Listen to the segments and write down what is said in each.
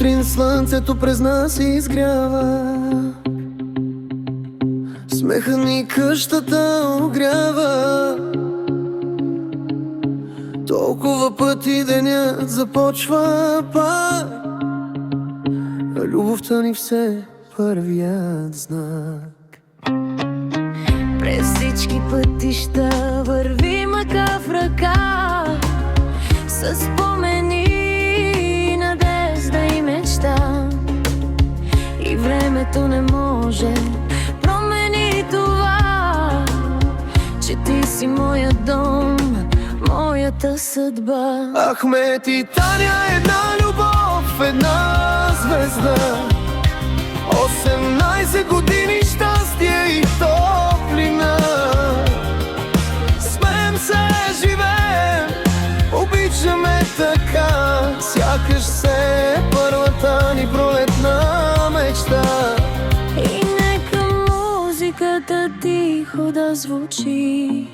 сутрин слънцето през нас изгрява, смехът ни къщата огрява. Толкова пъти денят започва пак, а любовта ни все първият знак. През всички пътища вървим ръка в ръка, с спомени, надежда и мечта. И времето не може промени това, че ти си моя дом, моята съдба. Ахмед и Таня, една любов, една звезда, 18 години щастие и топлина. Смеем се, живеем, обичаме така, сякаш се първата ни пролетна мечта. И нека музиката тихо да звучи,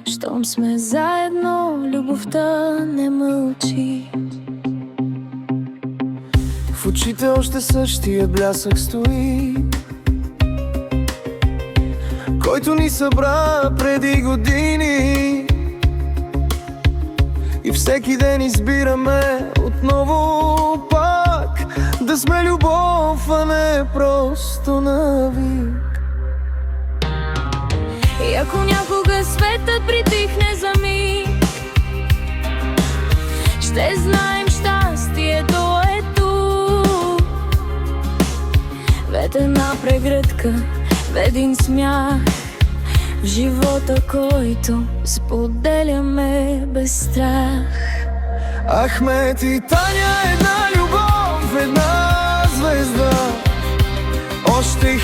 щом сме заедно, любовта не мълчи. В очите още същия блясък стои, който ни събра преди години. И всеки ден избираме отново пак да сме любов, а не просто навик. И ако някога светът притихне за миг, ще знаем, щастието е тук. В една прегръдка, в един смях, в живота, който споделяме без страх. Ахмед и Таня, една любов, една звезда, още